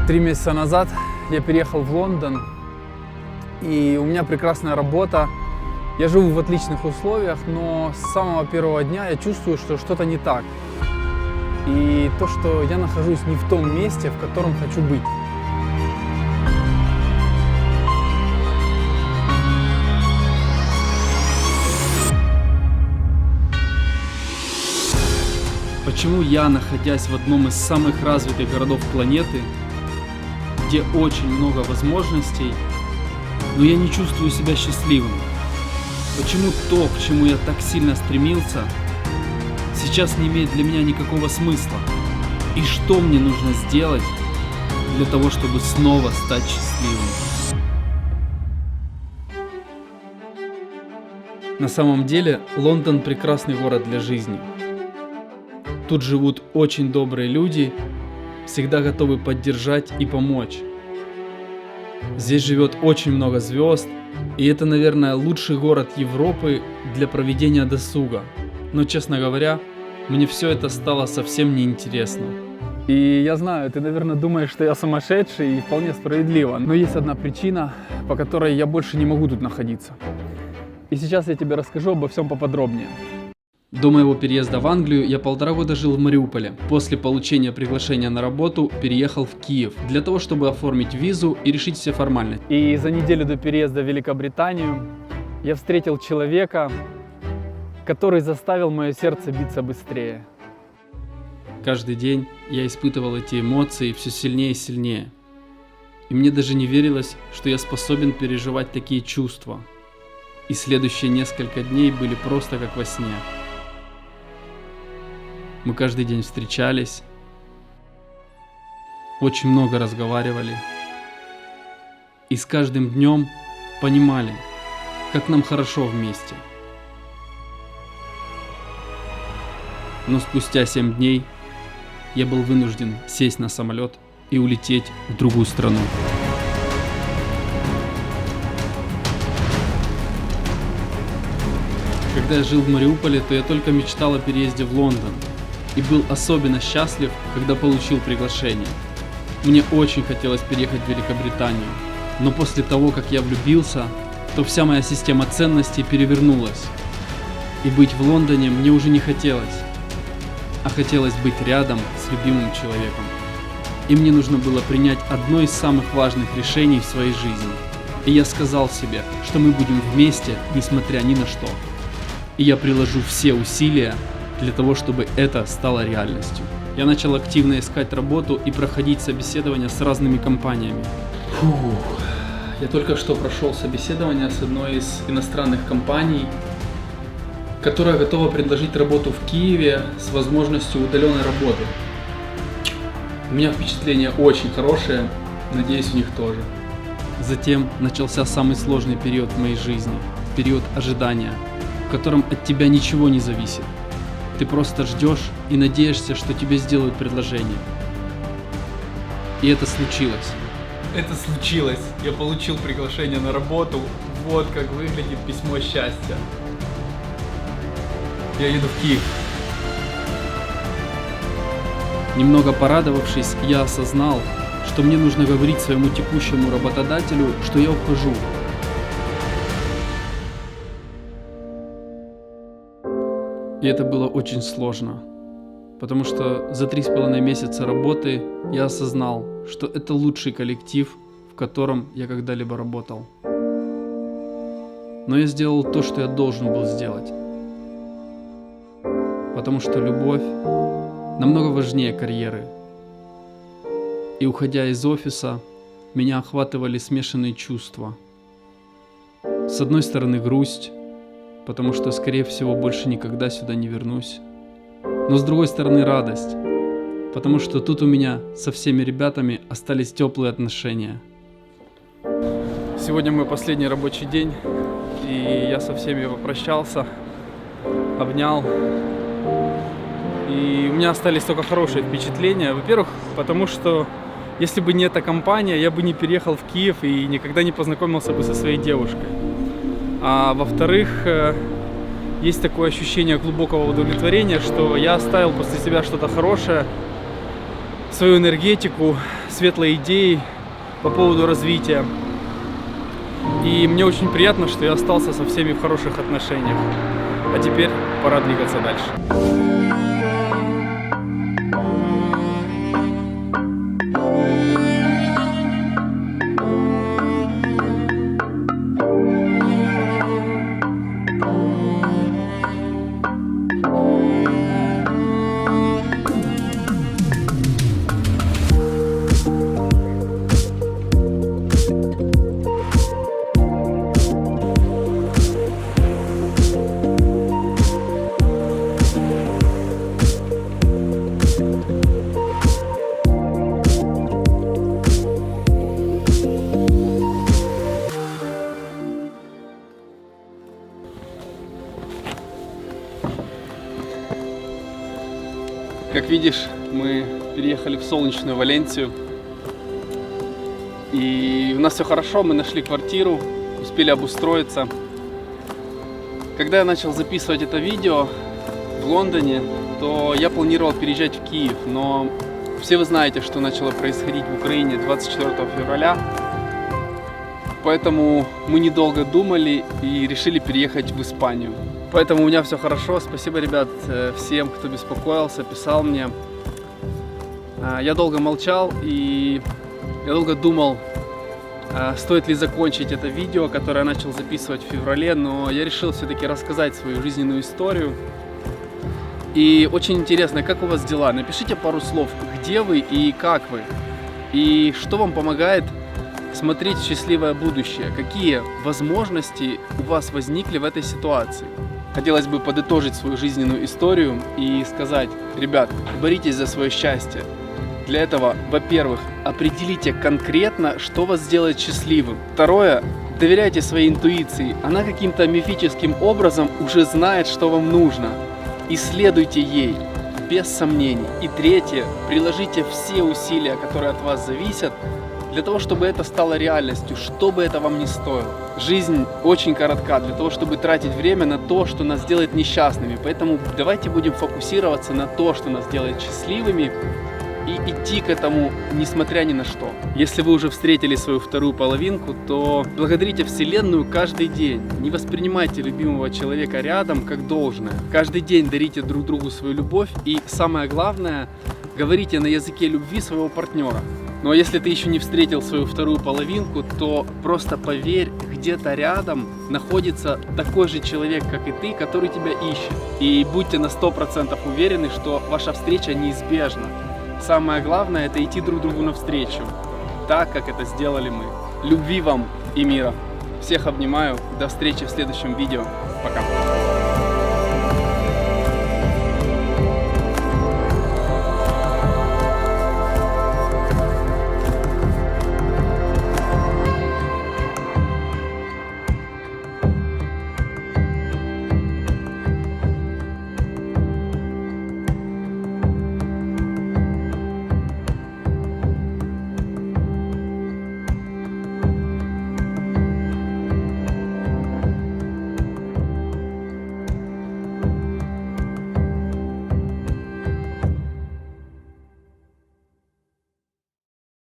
3 месяца назад я переехал в Лондон, и у меня прекрасная работа. Я живу в отличных условиях, но с самого первого дня я чувствую, что что-то не так. И то, что я нахожусь не в том месте, в котором хочу быть. Почему я, находясь в одном из самых развитых городов планеты, где очень много возможностей, но я не чувствую себя счастливым? Почему то, к чему я так сильно стремился, сейчас не имеет для меня никакого смысла? И что мне нужно сделать для того, чтобы снова стать счастливым? На самом деле, Лондон прекрасный город для жизни. Тут живут очень добрые люди, всегда готовы поддержать и помочь. Здесь живет очень много звезд, и это, наверное, лучший город Европы для проведения досуга. Но, честно говоря, мне все это стало совсем неинтересно. И я знаю, ты, наверное, думаешь, что я сумасшедший, и вполне справедливо. Но есть одна причина, по которой я больше не могу тут находиться. И сейчас я тебе расскажу обо всем поподробнее. До моего переезда в Англию я 1,5 года жил в Мариуполе. После получения приглашения на работу переехал в Киев для того, чтобы оформить визу и решить все формальности. И за неделю до переезда в Великобританию я встретил человека, который заставил мое сердце биться быстрее. Каждый день я испытывал эти эмоции все сильнее и сильнее. И мне даже не верилось, что я способен переживать такие чувства. И следующие несколько дней были просто как во сне. Мы каждый день встречались, очень много разговаривали. И с каждым днем понимали, как нам хорошо вместе. Но спустя 7 дней я был вынужден сесть на самолет и улететь в другую страну. Когда я жил в Мариуполе, то я только мечтал о переезде в Лондон. И был особенно счастлив, когда получил приглашение. Мне очень хотелось переехать в Великобританию. Но после того, как я влюбился, то вся моя система ценностей перевернулась. И быть в Лондоне мне уже не хотелось. А хотелось быть рядом с любимым человеком. И мне нужно было принять одно из самых важных решений в своей жизни. И я сказал себе, что мы будем вместе, несмотря ни на что. И я приложу все усилия для того, чтобы это стало реальностью. Я начал активно искать работу и проходить собеседования с разными компаниями. Я только что прошел собеседование с одной из иностранных компаний, которая готова предложить работу в Киеве с возможностью удаленной работы. У меня впечатление очень хорошее, надеюсь, у них тоже. Затем начался самый сложный период в моей жизни, период ожидания, в котором от тебя ничего не зависит. Ты просто ждешь и надеешься, что тебе сделают предложение. И это случилось. Это случилось. Я получил приглашение на работу. Вот как выглядит письмо счастья. Я еду в Киев. Немного порадовавшись, я осознал, что мне нужно говорить своему текущему работодателю, что я ухожу. И это было очень сложно, потому что за 3,5 месяца работы я осознал, что это лучший коллектив, в котором я когда-либо работал. Но я сделал то, что я должен был сделать, потому что любовь намного важнее карьеры. И уходя из офиса, меня охватывали смешанные чувства. С одной стороны грусть, потому что, скорее всего, больше никогда сюда не вернусь. Но с другой стороны радость, потому что тут у меня со всеми ребятами остались теплые отношения. Сегодня мой последний рабочий день, и я со всеми попрощался, обнял. И у меня остались только хорошие впечатления. Во-первых, потому что если бы не эта компания, я бы не переехал в Киев и никогда не познакомился бы со своей девушкой. А во-вторых, есть такое ощущение глубокого удовлетворения, что я оставил после себя что-то хорошее. свою энергетику, светлые идеи по поводу развития. И мне очень приятно, что я остался со всеми в хороших отношениях. А теперь пора двигаться дальше. Как видишь, мы переехали в солнечную Валенсию. И у нас все хорошо, мы нашли квартиру, успели обустроиться. Когда я начал записывать это видео в Лондоне, то я планировал переезжать в Киев. Но все вы знаете, что начало происходить в Украине 24 февраля. Поэтому мы недолго думали и решили переехать в Испанию. Поэтому у меня все хорошо. Спасибо, ребят, всем, кто беспокоился, писал мне. Я долго молчал и я долго думал, стоит ли закончить это видео, которое я начал записывать в феврале, но я решил все-таки рассказать свою жизненную историю. И очень интересно, как у вас дела? Напишите пару слов, где вы и как вы. И что вам помогает смотреть в счастливое будущее? Какие возможности у вас возникли в этой ситуации? Хотелось бы подытожить свою жизненную историю и сказать: ребят, боритесь за свое счастье. Для этого, во-первых, определите конкретно, что вас сделает счастливым. Второе, доверяйте своей интуиции. Она каким-то мифическим образом уже знает, что вам нужно. И следуйте ей, без сомнений. И третье, приложите все усилия, которые от вас зависят, для того, чтобы это стало реальностью, что бы это вам ни стоило. Жизнь очень коротка для того, чтобы тратить время на то, что нас делает несчастными. Поэтому давайте будем фокусироваться на то, что нас делает счастливыми, и идти к этому, несмотря ни на что. Если вы уже встретили свою вторую половинку, то благодарите Вселенную каждый день. Не воспринимайте любимого человека рядом как должное. Каждый день дарите друг другу свою любовь и, самое главное, говорите на языке любви своего партнера. Ну а если ты еще не встретил свою вторую половинку, то просто поверь, где-то рядом находится такой же человек, как и ты, который тебя ищет. И будьте на 100% уверены, что ваша встреча неизбежна. Самое главное — это идти друг другу навстречу, так, как это сделали мы. Любви вам и мира. Всех обнимаю. До встречи в следующем видео. Пока.